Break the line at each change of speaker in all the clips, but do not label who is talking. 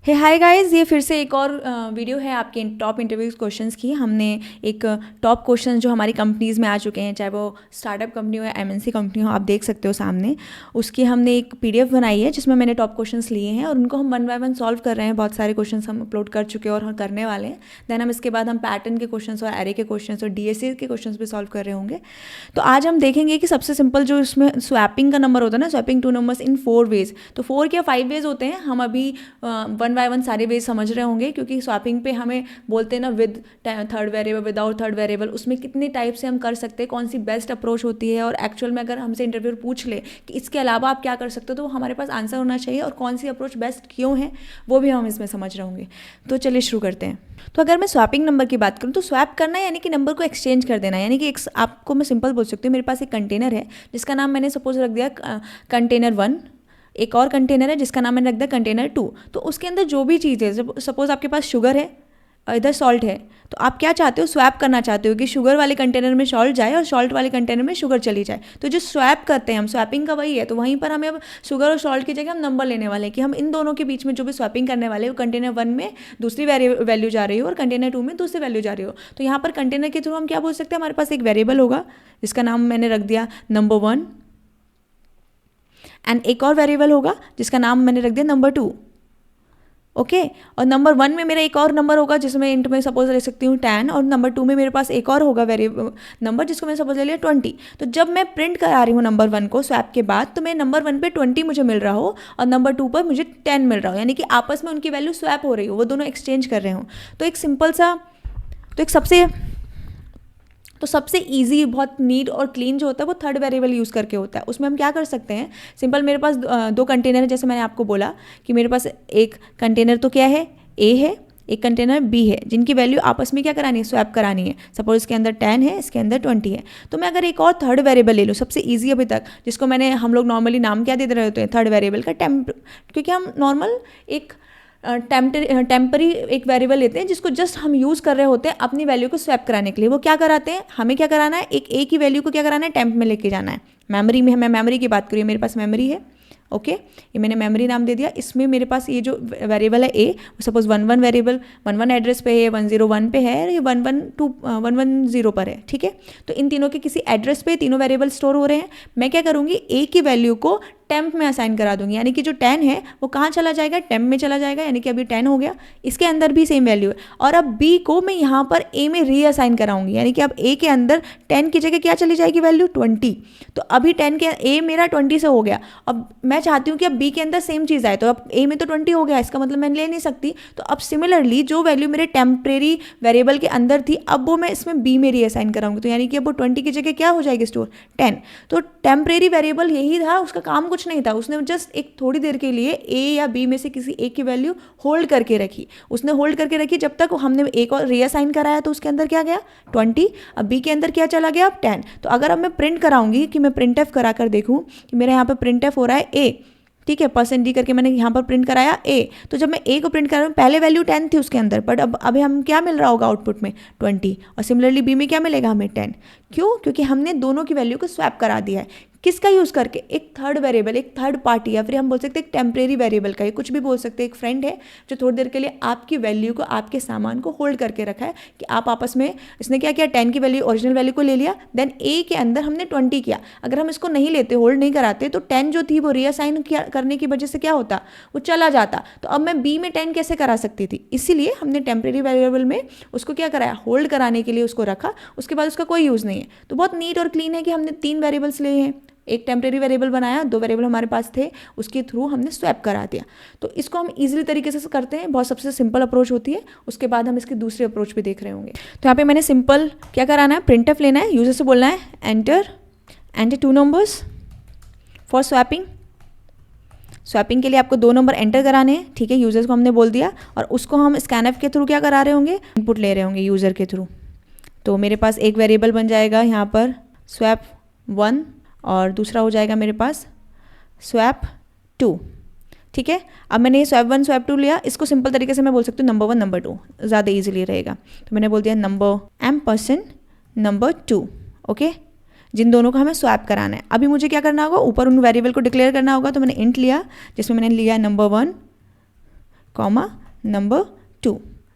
हे hi guys, ये फिर से एक और वीडियो है आपके टॉप इंटरव्यूज क्वेश्चंस की। हमने एक टॉप क्वेश्चन जो हमारी कंपनीज़ में आ चुके हैं, चाहे वो स्टार्टअप कंपनी हो या एमएनसी कंपनी हो, आप देख सकते हो सामने। उसकी हमने एक पीडीएफ बनाई है जिसमें मैंने टॉप क्वेश्चंस लिए हैं और उनको हम वन बाय वन सॉल्व कर रहे हैं। बहुत सारे क्वेश्चंस हम अपलोड कर चुके हैं और हम करने वाले हैं। देन हम इसके बाद हम पैटर्न के क्वेश्चंस और एरे के क्वेश्चंस और डीएसए के क्वेश्चंस भी सॉल्व कर रहे होंगे। तो आज हम देखेंगे कि सबसे सिंपल जो इसमें स्वैपिंग का नंबर होता है ना, swapping two numbers in 4 ways. तो 4 क्या 5 वेज होते हैं। हम अभी वन बाय वन सारे वेज समझ रहे होंगे, क्योंकि स्वैपिंग पे हमें बोलते हैं ना with third variable, without third variable, उसमें कितने टाइप से हम कर सकते हैं, कौन सी बेस्ट अप्रोच होती है। और एक्चुअल में अगर हमसे इंटरव्यूअर पूछ ले कि इसके अलावा आप क्या कर सकते हो, तो हमारे पास आंसर होना चाहिए और कौन सी अप्रोच बेस्ट क्यों है वो भी हम इसमें समझ रहे होंगे। तो चलिए शुरू करते हैं। तो अगर मैं स्वैपिंग नंबर की बात करूँ तो स्वैप करना यानी कि नंबर को एक्सचेंज कर देना। यानी कि आपको मैं सिंपल बोल सकती हूँ, मेरे पास एक कंटेनर है जिसका नाम मैंने सपोज रख दिया कंटेनर 1, एक और कंटेनर है जिसका नाम मैंने रख दिया कंटेनर 2। तो उसके अंदर जो भी चीज़ है, सपोज आपके पास शुगर है, इधर सॉल्ट है, तो आप क्या चाहते हो, स्वैप करना चाहते हो कि शुगर वाले कंटेनर में सॉल्ट जाए और सॉल्ट वाले कंटेनर में शुगर चली जाए। तो जो स्वैप करते हैं हम, स्वैपिंग का वही है। तो वहीं पर हमें अब शुगर और सॉल्ट की जगह हम नंबर लेने वाले हैं कि हम इन दोनों के बीच में जो भी स्वैपिंग करने वाले हैं, वो कंटेनर 1 में दूसरी वैल्यू जा रही हो और कंटेनर 2 में दूसरी वैल्यू जा रही हो। तो यहाँ पर कंटेनर के थ्रू हम क्या बोल सकते हैं, हमारे पास एक वेरिएबल होगा जिसका नाम मैंने रख दिया नंबर 1, एंड एक और वेरिएबल होगा जिसका नाम मैंने रख दिया नंबर 2। ओके, और नंबर 1 में मेरा एक और नंबर होगा जिसमें इंट में सपोज ले सकती हूँ 10, और नंबर 2 में मेरे पास एक और होगा वेरिएबल नंबर जिसको मैं सपोज ले लिया 20। तो जब मैं प्रिंट करा रही हूँ नंबर 1 को स्वैप के बाद, तो मेरे नंबर 1 पे 20 मुझे मिल रहा हो और नंबर 2 पर मुझे 10 मिल रहा हो, यानी कि आपस में उनकी वैल्यू स्वैप हो रही हो, वो दोनों एक्सचेंज कर रहे हो। तो एक सिंपल सा, तो सबसे इजी, बहुत नीट और क्लीन जो होता है वो थर्ड वेरिएबल यूज़ करके होता है। उसमें हम क्या कर सकते हैं, सिंपल मेरे पास दो कंटेनर है, जैसे मैंने आपको बोला कि मेरे पास एक कंटेनर तो क्या है, ए है, एक कंटेनर बी है, जिनकी वैल्यू आपस में क्या करानी है, स्वैप करानी है। सपोज इसके अंदर 10 है, इसके अंदर 20 है। तो मैं अगर एक और थर्ड वेरिएबल ले लूँ, सबसे ईजी अभी तक, जिसको हम लोग नॉर्मली नाम क्या दे रहे होते हैं थर्ड वेरिएबल का, टेम्प, क्योंकि हम नॉर्मल एक टेम्परी एक वेरिएबल लेते हैं जिसको जस्ट हम यूज़ कर रहे होते हैं अपनी वैल्यू को स्वैप कराने के लिए। वो क्या कराते हैं, हमें क्या कराना है, एक ए की वैल्यू को क्या कराना है, टेम्प में लेके जाना है। मेमोरी में, मैं मेमोरी की बात करूँ, मेरे पास मेमोरी है। ओके, ये मैंने मेमोरी नाम दे दिया। इसमें मेरे पास ये जो वेरिएबल है ए, सपोज 11 वेरिएबल 11 एड्रेस पे है, 101 पे है, ये 110 पर है। ठीक है, तो इन तीनों के किसी एड्रेस पे तीनों वेरिएबल स्टोर हो रहे हैं। मैं क्या करूँगी, ए की वैल्यू को टेम्प में असाइन करा दूंगी, यानी कि जो 10 है वो कहाँ चला जाएगा, टेम्प में चला जाएगा, यानी कि अभी 10 हो गया। इसके अंदर भी सेम वैल्यू है, और अब बी को मैं यहाँ पर ए में रीअसाइन कराऊंगी, यानी कि अब ए के अंदर 10 की जगह क्या चली जाएगी वैल्यू, 20। तो अभी 10 के ए मेरा 20 से हो गया। अब मैं चाहती हूँ कि अब बी के अंदर सेम चीज़ आए, तो अब ए में तो 20 हो गया, इसका मतलब मैं ले नहीं सकती। तो अब सिमिलरली जो वैल्यू मेरे टेम्परेरी वेरिएबल के अंदर थी, अब वो मैं इसमें बी में रीअसाइन कराऊंगी। तो यानी कि अब वो 20 की जगह क्या हो जाएगी स्टोर, 10। तो टेम्परेरी वेरिएबल यही था, उसका काम कुछ नहीं था, उसने जस्ट एक थोड़ी देर के लिए ए या बी में से किसी एक की वैल्यू होल्ड करके रखी। उसने होल्ड करके रखी जब तक हमने एक और रीअसाइन कराया, तो उसके अंदर क्या गया 20, अब बी के अंदर क्या चला गया, अब 10। तो अगर अब मैं प्रिंट कराऊंगी कि मैं प्रिंट एफ करा कर देखूँ कि मेरे यहाँ पर प्रिंट एफ हो रहा है ए, ठीक है, %d करके मैंने यहाँ पर प्रिंट कराया ए। तो जब मैं ए को प्रिंट कर रहा हूँ, पहले वैल्यू 10 थी उसके अंदर, बट अब अभी हम क्या मिल रहा होगा आउटपुट में 20, और सिमिलरली बी में क्या मिलेगा हमें 10। क्यों, क्योंकि हमने दोनों की वैल्यू को स्वैप करा दिया है। किसका यूज़ करके, एक थर्ड वेरिएबल, एक थर्ड पार्टी, या फिर हम बोल सकते हैं एक टेम्परेरी वेरिएबल का, ये कुछ भी बोल सकते हैं। एक फ्रेंड है जो थोड़ी देर के लिए आपकी वैल्यू को, आपके सामान को होल्ड करके रखा है कि आप आपस में, इसने क्या किया, 10 की वैल्यू ओरिजिनल वैल्यू को ले लिया, देन ए के अंदर हमने 20 किया। अगर हम इसको नहीं लेते, होल्ड नहीं कराते, तो 10 जो थी वो रीअसाइन करने की वजह से क्या होता, वो चला जाता। तो अब मैं बी में 10 कैसे करा सकती थी, इसीलिए हमने टेम्परेरी वेरिएबल में उसको क्या कराया, होल्ड कराने के लिए उसको रखा। उसके बाद उसका कोई यूज़ नहीं है। तो बहुत नीट और क्लीन है कि हमने 3 वेरिएबल्स लिए हैं, एक टेम्परेरी वेरिएबल बनाया, 2 वेरिएबल हमारे पास थे, उसके थ्रू हमने स्वैप करा दिया। तो इसको हम इजीली तरीके से करते हैं, बहुत सबसे सिंपल अप्रोच होती है। उसके बाद हम इसकी दूसरी अप्रोच भी देख रहे होंगे। तो यहाँ पे मैंने सिंपल क्या कराना है, प्रिंट एफ लेना है, यूजर से बोलना है enter 2 numbers for swapping. Swapping के लिए आपको 2 नंबर एंटर कराने हैं, ठीक है, यूजर्स को हमने बोल दिया, और उसको हम स्कैनएफ के थ्रू क्या करा रहे होंगे, इनपुट ले रहे होंगे यूज़र के थ्रू। तो मेरे पास एक वेरिएबल बन जाएगा यहाँ पर स्वैप 1, और दूसरा हो जाएगा मेरे पास स्वैप 2। ठीक है, अब मैंने ये स्वैप 1 स्वैप 2 लिया, इसको सिंपल तरीके से मैं बोल सकती हूँ नंबर 1 नंबर 2, ज़्यादा इजीली रहेगा। तो मैंने बोल दिया नंबर M% नंबर 2। ओके, जिन दोनों को हमें स्वैप कराना है। अभी मुझे क्या करना होगा, ऊपर उन वेरिएबल को डिक्लेयर करना होगा। तो मैंने इंट लिया जिसमें मैंने लिया नंबर 1 कॉमा नंबर 2।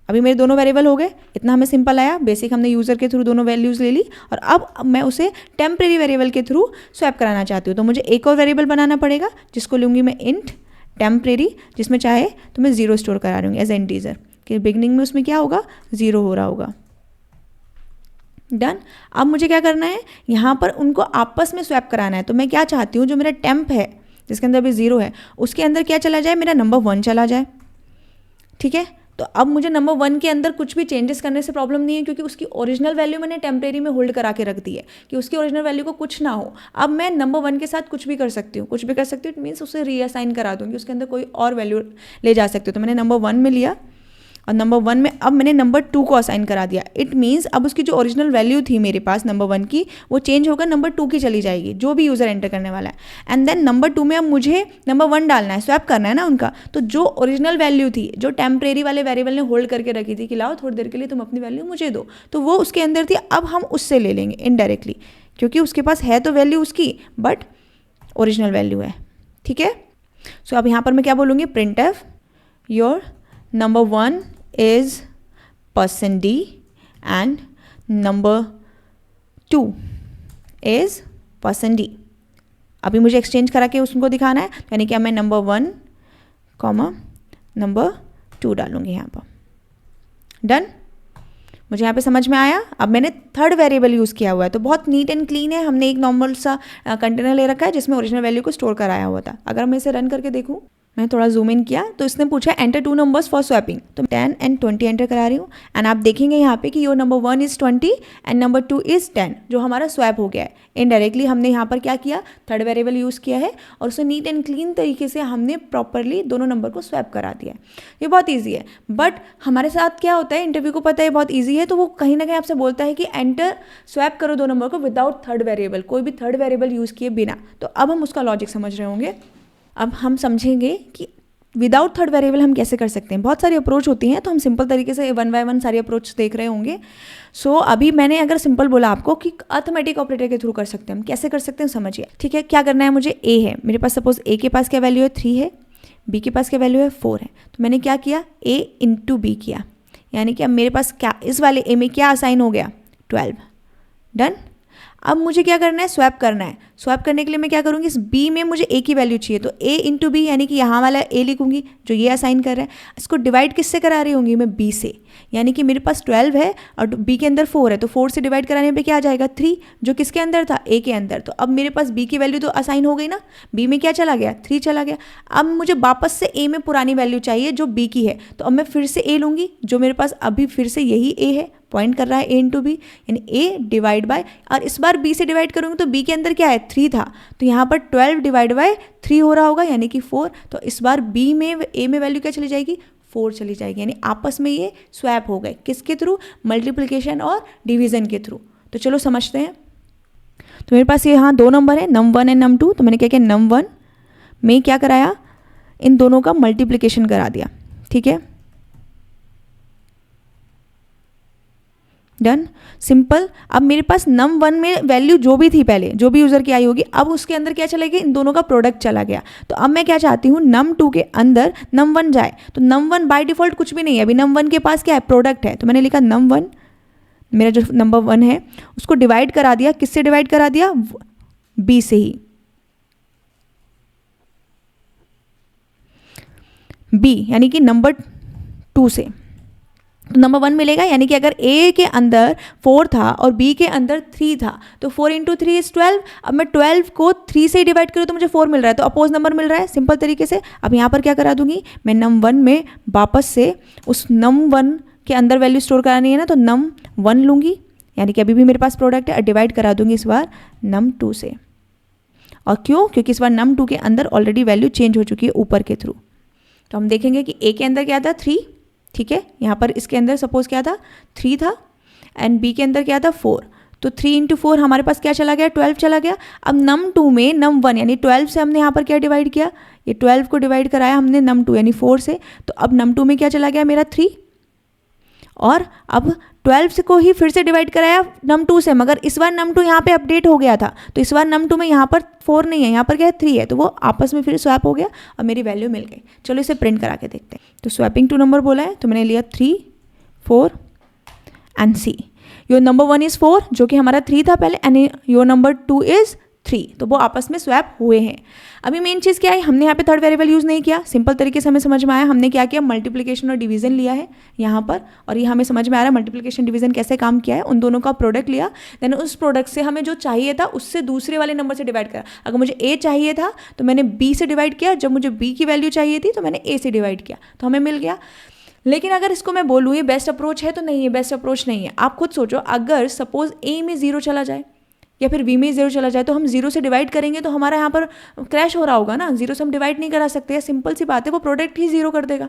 अभी मेरे दोनों वेरिएबल हो गए, इतना हमें सिंपल आया। बेसिक हमने यूज़र के थ्रू दोनों वैल्यूज़ ले ली और अब मैं उसे टेम्परेरी वेरिएबल के थ्रू स्वैप कराना चाहती हूँ, तो मुझे एक और वेरिएबल बनाना पड़ेगा जिसको लूँगी मैं इंट टेम्परेरी, जिसमें चाहे तो मैं 0 स्टोर करा लूँगी एज इंटीजर, कि बिगनिंग में उसमें क्या होगा 0 हो रहा होगा। डन। अब मुझे क्या करना है, यहाँ पर उनको आपस में स्वैप कराना है। तो मैं क्या चाहती हूँ, जो मेरा टेम्प है जिसके अंदर अभी 0 है उसके अंदर क्या चला जाए, मेरा नंबर 1 चला जाए। ठीक है, तो अब मुझे नंबर 1 के अंदर कुछ भी चेंजेस करने से प्रॉब्लम नहीं है, क्योंकि उसकी ओरिजिनल वैल्यू मैंने टेम्परेरी में होल्ड करा के रख दी है कि उसकी ओरिजिनल वैल्यू को कुछ ना हो। अब मैं नंबर 1 के साथ कुछ भी कर सकती हूँ, कुछ भी कर सकती हूँ, इट मीन्स उसे रीअसाइन करा दूँगी, उसके अंदर कोई और वैल्यू ले जा सकती हूँ। तो मैंने नंबर 1 में लिया और नंबर 1 में अब मैंने नंबर 2 को असाइन करा दिया। इट मीन्स अब उसकी जो ओरिजिनल वैल्यू थी मेरे पास नंबर 1 की, वो चेंज होकर नंबर 2 की चली जाएगी, जो भी यूज़र एंटर करने वाला है। एंड देन नंबर 2 में अब मुझे नंबर 1 डालना है, स्वैप करना है ना उनका। तो जो ओरिजिनल वैल्यू थी, जो टेम्परेरी वाले वेरिएबल ने होल्ड करके रखी थी कि लाओ थोड़ी देर के लिए तुम अपनी वैल्यू मुझे दो, तो वो उसके अंदर थी। अब हम उससे ले लेंगे इनडायरेक्टली, क्योंकि उसके पास है तो वैल्यू उसकी, बट ओरिजिनल वैल्यू है। ठीक है, सो अब यहाँ पर मैं क्या बोलूँगी, print F your number 1 is %d and number 2 is %d। अभी मुझे एक्सचेंज करा के उसको दिखाना है, यानी कि मैं नंबर 1 कॉमा नंबर 2 डालूंगी यहाँ पर। डन। मुझे यहाँ पे समझ में आया। अब मैंने थर्ड वेरिएबल यूज़ किया हुआ है, तो बहुत नीट एंड क्लीन है। हमने एक नॉर्मल सा कंटेनर ले रखा है जिसमें ओरिजिनल वैल्यू को स्टोर कराया हुआ था। अगर मैं इसे रन करके देखूँ, मैंने थोड़ा जूम इन किया तो इसने पूछा एंटर 2 नंबर्स फॉर स्वैपिंग, तो 10 एंड 20 एंटर करा रही हूँ। एंड आप देखेंगे यहाँ पे कि your number 1 is 20 and number 2 is 10, जो हमारा स्वैप हो गया है। इनडायरेक्टली हमने यहाँ पर क्या किया, थर्ड वेरिएबल यूज़ किया है और उसे नीट एंड क्लीन तरीके से हमने प्रॉपरली दोनों नंबर को स्वैप करा दिया है। ये बहुत ईजी है, बट हमारे साथ क्या होता है, इंटरव्यू को पता है बहुत ईजी है, तो वो कहीं ना कहीं आपसे बोलता है कि एंटर स्वैप करो दो नंबर को विदाउट थर्ड वेरिएबल, कोई भी थर्ड वेरिएबल यूज़ किए बिना। तो अब हम उसका लॉजिक समझ रहे होंगे। अब हम समझेंगे कि विदाउट थर्ड वेरिएबल हम कैसे कर सकते हैं। बहुत सारी अप्रोच होती हैं, तो हम सिंपल तरीके से 1 बाय 1 सारी अप्रोच देख रहे होंगे। सो अभी मैंने अगर सिंपल बोला आपको कि अर्थमेटिक ऑपरेटर के थ्रू कर सकते हैं, हम कैसे कर सकते हैं समझिए। ठीक है, क्या करना है मुझे, ए है मेरे पास, सपोज ए के पास क्या वैल्यू है 3 है, बी के पास क्या वैल्यू है 4 है, तो मैंने क्या किया, ए इंटू बी किया, यानी कि अब मेरे पास क्या इस वाले ए में क्या असाइन हो गया 12। डन। अब मुझे क्या करना है, स्वैप करना है। स्वैप करने के लिए मैं क्या करूँगी, इस बी में मुझे ए की वैल्यू चाहिए, तो ए इंटू बी, यानी कि यहाँ वाला ए लिखूंगी जो ये असाइन कर रहा है। इसको डिवाइड किससे करा रही होंगी मैं, बी से, यानी कि मेरे पास 12 है और बी के अंदर 4 है, तो 4 से डिवाइड कराने पे क्या आ जाएगा 3, जो किसके अंदर था, ए के अंदर। तो अब मेरे पास बी की वैल्यू तो असाइन हो गई ना, बी में क्या चला गया 3 चला गया। अब मुझे वापस से ए में पुरानी वैल्यू चाहिए जो बी की है, तो अब मैं फिर से ए लूँगी, जो मेरे पास अभी फिर से यही ए है, पॉइंट कर रहा है ए इंटू बी, यानी ए डिवाइड बाय, और इस बार बी से डिवाइड करूँगी तो बी के अंदर क्या है 3 था, तो यहाँ पर 12 डिवाइड बाय 3 हो रहा होगा, यानी कि 4। तो इस बार बी में ए में वैल्यू क्या चली जाएगी 4 चली जाएगी, यानी आपस में ये स्वैप हो गए, किसके थ्रू, मल्टीप्लिकेशन और डिवीजन के थ्रू। तो चलो समझते हैं। तो मेरे पास ये यहाँ 2 नंबर है, नम 1 एंड नम 2, तो मैंने क्या किया, नम 1 में क्या कराया, इन दोनों का मल्टीप्लिकेशन करा दिया। ठीक है, डन, सिंपल। अब मेरे पास नम 1 में वैल्यू जो भी थी पहले, जो भी यूज़र की आई होगी, अब उसके अंदर क्या चला गया, इन दोनों का प्रोडक्ट चला गया। तो अब मैं क्या चाहती हूँ, नम 2 के अंदर नम 1 जाए, तो नम 1 बाय डिफ़ॉल्ट कुछ भी नहीं है, अभी नम 1 के पास क्या है, प्रोडक्ट है, तो मैंने लिखा नम 1, मेरा जो नंबर 1 है उसको डिवाइड करा दिया, किससे डिवाइड करा दिया, बी से ही, बी यानी कि नंबर 2 से। तो नंबर 1 मिलेगा, यानी कि अगर ए के अंदर 4 था और बी के अंदर 3 था, तो 4 इंटू 3 इज 12। अब मैं 12 को 3 से डिवाइड करूँ तो मुझे 4 मिल रहा है, तो अपोज नंबर मिल रहा है सिंपल तरीके से। अब यहाँ पर क्या करा दूंगी, मैं नम 1 में वापस से उस नम 1 के अंदर वैल्यू स्टोर करानी है ना, तो नम 1 लूँगी, यानी कि अभी भी मेरे पास प्रोडक्ट है, और डिवाइड करा दूंगी इस बार नम 2 से। और क्यों, क्योंकि इस बार नम 2 के अंदर ऑलरेडी वैल्यू चेंज हो चुकी है ऊपर के थ्रू। तो हम देखेंगे कि ए के अंदर क्या था 3, ठीक है, यहाँ पर इसके अंदर सपोज क्या था 3 था, एंड बी के अंदर क्या था 4, तो 3 इंटू 4 हमारे पास क्या चला गया 12 चला गया। अब नम 2 में नम 1 यानी 12 से हमने यहाँ पर क्या डिवाइड किया, ये 12 को डिवाइड कराया हमने नम 2 यानी 4 से, तो अब नम 2 में क्या चला गया मेरा 3, और अब 12 को ही फिर से डिवाइड कराया num2 से, मगर इस बार num2 यहाँ पे अपडेट हो गया था, तो इस बार num2 में यहाँ पर 4 नहीं है, यहाँ पर क्या है 3 है, तो वो आपस में फिर स्वैप हो गया और मेरी वैल्यू मिल गई। चलो इसे प्रिंट करा के देखते हैं। तो स्वैपिंग टू नंबर बोला है, तो मैंने लिया 3 4 and C. Your number 1 is 4 जो कि हमारा 3 था पहले, एंड योर नंबर 2 इज़ 3, तो वो आपस में स्वैप हुए हैं। अभी मेन चीज़ क्या है, हमने यहाँ पे थर्ड वेरिएबल यूज़ नहीं किया, सिंपल तरीके से हमें समझ में आया। हमने क्या किया, मल्टीप्लिकेशन और डिवीजन लिया है यहाँ पर, और ये हमें समझ में आ रहा है मल्टीप्लिकेशन डिवीजन कैसे काम किया है। उन दोनों का प्रोडक्ट लिया, देन उस प्रोडक्ट से हमें जो चाहिए था उससे दूसरे वाले नंबर से डिवाइड करा। अगर मुझे ए चाहिए था तो मैंने बी से डिवाइड किया, जब मुझे बी की वैल्यू चाहिए थी तो मैंने ए से डिवाइड किया, तो हमें मिल गया। लेकिन अगर इसको मैं बोलूँ ये बेस्ट अप्रोच है तो नहीं, ये बेस्ट अप्रोच नहीं है। आप खुद सोचो, अगर सपोज ए में 0 चला जाए या फिर बी में 0 चला जाए, तो हम 0 से डिवाइड करेंगे तो हमारा यहाँ पर क्रैश हो रहा होगा ना, 0 से हम डिवाइड नहीं करा सकते, सिंपल सी बात है, वो प्रोडक्ट ही 0 कर देगा।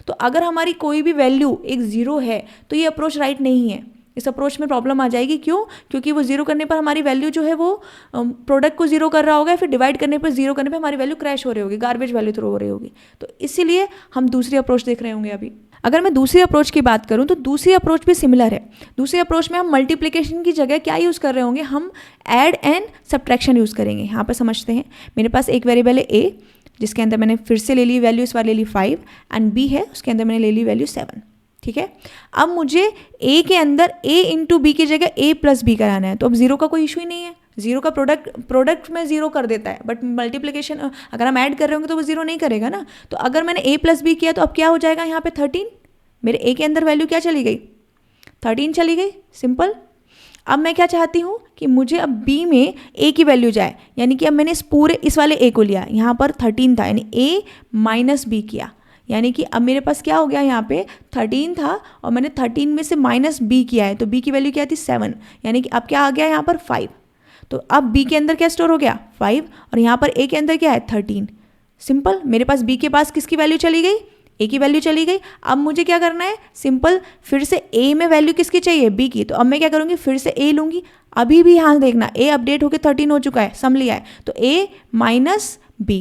तो अगर हमारी कोई भी वैल्यू एक 0 है तो ये अप्रोच राइट नहीं है, इस अप्रोच में प्रॉब्लम आ जाएगी। क्यों? क्योंकि वो 0 करने पर हमारी वैल्यू जो है वो प्रोडक्ट को 0 कर रहा होगा, फिर डिवाइड करने पर 0 करने पर हमारी वैल्यू क्रैश हो रही होगी, गार्बेज वैल्यू थ्रो हो रही होगी। तो इसीलिए हम दूसरी अप्रोच देख रहे होंगे अभी। अगर मैं दूसरी अप्रोच की बात करूं तो दूसरी अप्रोच भी सिमिलर है। दूसरी अप्रोच में हम मल्टीप्लिकेशन की जगह क्या यूज़ कर रहे होंगे, हम ऐड एंड सब्ट्रैक्शन यूज़ करेंगे। यहाँ पर समझते हैं, मेरे पास एक वेरिएबल है ए, जिसके अंदर मैंने फिर से ले ली वैल्यू, इस बार ले ली 5, एंड बी है उसके अंदर मैंने ले ली वैल्यू 7, ठीक है। अब मुझे ए के अंदर ए इंटू बी की जगह ए प्लस बी कराना है, तो अब 0 का कोई इशू ही नहीं है, 0 का प्रोडक्ट में 0 कर देता है, बट मल्टीप्लिकेशन अगर हम ऐड कर रहे होंगे तो वो 0 नहीं करेगा ना। तो अगर मैंने a प्लस बी किया तो अब क्या हो जाएगा यहाँ पे 13, मेरे a के अंदर वैल्यू क्या चली गई, 13 चली गई, सिंपल। अब मैं क्या चाहती हूँ कि मुझे अब b में a की वैल्यू जाए, यानी कि अब मैंने इस वाले a को लिया, यहाँ पर 13 था, यानी a माइनस बी किया, यानी कि अब मेरे पास क्या हो गया, यहाँ पे 13 था और मैंने 13 में से माइनस b किया है, तो b की वैल्यू क्या थी 7, यानी कि अब क्या आ गया यहाँ पर 5। तो अब b के अंदर क्या स्टोर हो गया 5, और यहाँ पर a के अंदर क्या है 13, सिंपल। मेरे पास b के पास किसकी वैल्यू चली गई, a की वैल्यू चली गई। अब मुझे क्या करना है, सिंपल फिर से a में वैल्यू किसकी चाहिए, b की, तो अब मैं क्या करूँगी, फिर से a लूँगी। अभी भी यहाँ देखना a अपडेट होकर 13 हो चुका है, सम लिया है, तो a माइनस b।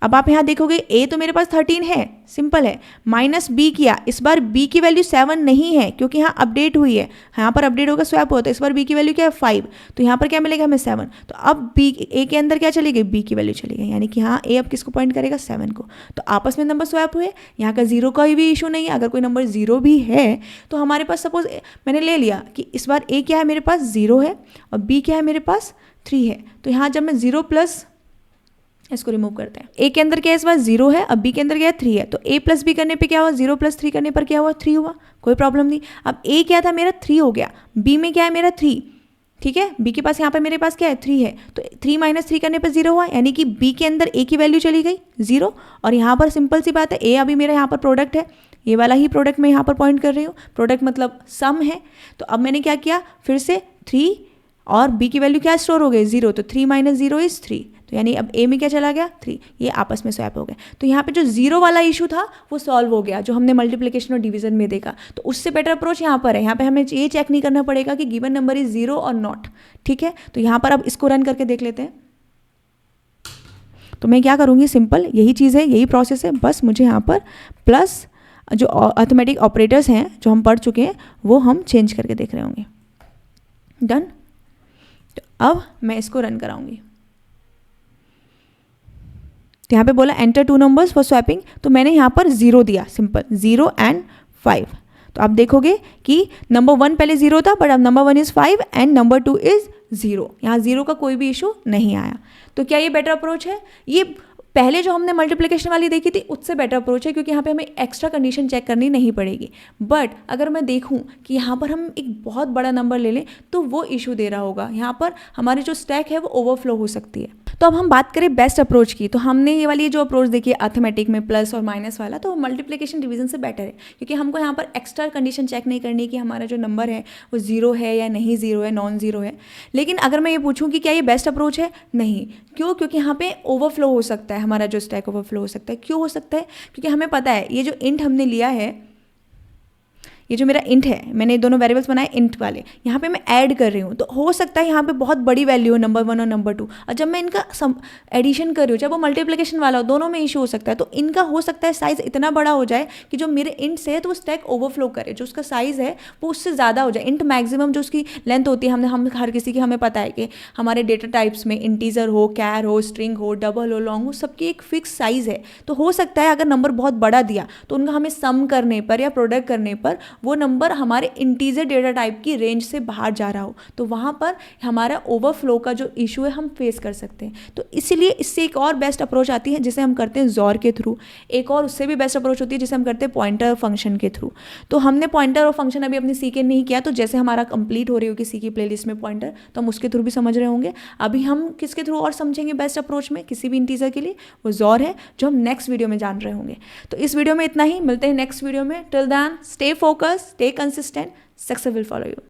अब आप यहाँ देखोगे a तो मेरे पास 13 है, सिंपल है, माइनस b किया, इस बार b की वैल्यू 7 नहीं है क्योंकि यहाँ अपडेट हुई है, यहाँ पर अपडेट होकर स्वैप होता है, इस बार b की वैल्यू क्या है 5, तो यहाँ पर क्या मिलेगा हमें 7। तो अब a के अंदर क्या चली गई, b की वैल्यू चली गई, यानी कि हाँ a अब किसको पॉइंट करेगा 7 को। तो आपस में नंबर स्वैप हुए, यहाँ का 0 का भी इशू नहीं है। अगर कोई नंबर 0 भी है तो हमारे पास सपोज मैंने ले लिया कि इस बार a क्या है मेरे पास 0 है और b क्या है मेरे पास 3 है, तो यहाँ जब मैं 0 प्लस, इसको रिमूव करते हैं, a के अंदर क्या है इस बार 0 है, अब b के अंदर क्या है 3 है, तो a प्लस बी करने पे क्या हुआ, 0 प्लस 3 करने पर क्या हुआ 3 हुआ, कोई प्रॉब्लम नहीं। अब a क्या था मेरा 3 हो गया, b में क्या है मेरा 3, ठीक है, b के पास यहाँ पर मेरे पास क्या है 3 है, तो 3 माइनस 3 करने पर 0 हुआ, यानी कि b के अंदर a की वैल्यू चली गई 0, और यहाँ पर सिंपल सी बात है a अभी मेरा यहाँ पर प्रोडक्ट है, ये वाला ही प्रोडक्ट मैं यहाँ पर पॉइंट कर रही हूँ, प्रोडक्ट मतलब सम है। तो अब मैंने क्या किया, फिर से 3 और b की वैल्यू क्या स्टोर हो गई 0, तो 3 माइनस 0 इज 3, तो यानी अब a में क्या चला गया 3, ये आपस में स्वैप हो गए। तो यहाँ पे जो 0 वाला इशू था वो सॉल्व हो गया, जो हमने मल्टीप्लिकेशन और डिवीजन में देखा। तो उससे बेटर अप्रोच यहाँ पर है, यहाँ पे हमें ये चेक नहीं करना पड़ेगा कि गिवन नंबर इज 0 और नॉट, ठीक है। तो यहाँ पर अब इसको रन करके देख लेते हैं। तो मैं क्या करूँगी, सिंपल यही चीज़ है, यही प्रोसेस है, बस मुझे यहाँ पर प्लस जो अर्थमेटिक ऑपरेटर्स हैं जो हम पढ़ चुके हैं वो हम चेंज करके देख रहे होंगे। डन। तो अब मैं इसको रन कराऊंगी। तो यहाँ पे बोला एंटर 2 नंबर्स फॉर स्वैपिंग, तो मैंने यहाँ पर 0 दिया, सिंपल 0 एंड 5। तो आप देखोगे कि नंबर 1 पहले 0 था, बट अब number 1 is 5 and number 2 is 0। यहाँ 0 का कोई भी इशू नहीं आया। तो क्या ये बेटर अप्रोच है? ये पहले जो हमने मल्टीप्लिकेशन वाली देखी थी उससे बेटर अप्रोच है, क्योंकि यहाँ पे हमें एक्स्ट्रा कंडीशन चेक करनी नहीं पड़ेगी। बट अगर मैं देखूँ कि यहाँ पर हम एक बहुत बड़ा नंबर ले लें तो वो इशू दे रहा होगा, यहाँ पर हमारी जो स्टैक है वो ओवरफ्लो हो सकती है। तो अब हम बात करें बेस्ट अप्रोच की, तो हमने ये वाली जो अप्रोच देखी है अर्थमेटिक में प्लस और माइनस वाला, तो मल्टीप्लिकेशन डिवीजन से बेटर है, क्योंकि हमको यहाँ पर एक्स्ट्रा कंडीशन चेक नहीं करनी कि हमारा जो नंबर है वो 0 है या नहीं 0 है, नॉन 0 है। लेकिन अगर मैं ये पूछूँ कि क्या ये बेस्ट अप्रोच है, नहीं। क्यों? क्योंकि यहाँ पे ओवरफ्लो हो सकता है, हमारा जो स्टैक ओवरफ्लो हो सकता है। क्यों हो सकता है? क्योंकि हमें पता है ये जो इंट हमने लिया है, ये जो मेरा इंट है, मैंने ये दोनों वेरिएबल्स बनाए इंट वाले, यहाँ पे मैं ऐड कर रही हूँ, तो हो सकता है यहाँ पे बहुत बड़ी वैल्यू हो नंबर 1 और नंबर 2, और जब मैं इनका एडिशन कर रही हूँ, जब वो मल्टीप्लिकेशन वाला हो, दोनों में इशू हो सकता है। तो इनका हो सकता है साइज़ इतना बड़ा हो जाए कि जो मेरे इंट से है तो वो स्टैक ओवरफ्लो करे, जो उसका साइज़ है वो उससे ज़्यादा हो जाए। इंट मैक्सिमम जो उसकी लेंथ होती है, हम हर किसी की हमें पता है कि हमारे डेटा टाइप्स में इंटीजर हो, कैर हो, स्ट्रिंग हो, डबल हो, लॉन्ग हो, सबकी एक फिक्स साइज़ है। तो हो सकता है अगर नंबर बहुत बड़ा दिया तो उनका हमें सम करने पर या प्रोडक्ट करने पर वो नंबर हमारे इंटीजर डेटा टाइप की रेंज से बाहर जा रहा हो, तो वहाँ पर हमारा ओवरफ्लो का जो इशू है हम फेस कर सकते हैं। तो इसीलिए इससे एक और बेस्ट अप्रोच आती है जिसे हम करते हैं XOR के थ्रू। एक और उससे भी बेस्ट अप्रोच होती है जिसे हम करते हैं पॉइंटर फंक्शन के थ्रू। तो हमने पॉइंटर और फंक्शन अभी अपने सी के नहीं किया, तो जैसे हमारा कंप्लीट हो रही होगी सी की प्लेलिस्ट में पॉइंटर, तो हम उसके थ्रू भी समझ रहे होंगे। अभी हम किसके थ्रू और समझेंगे बेस्ट अप्रोच में किसी भी इंटीजर के लिए, वो XOR है, जो हम नेक्स्ट वीडियो में जान रहे होंगे। तो इस वीडियो में इतना ही, मिलते हैं नेक्स्ट वीडियो में। Till then stay focus, stay consistent, success will follow you.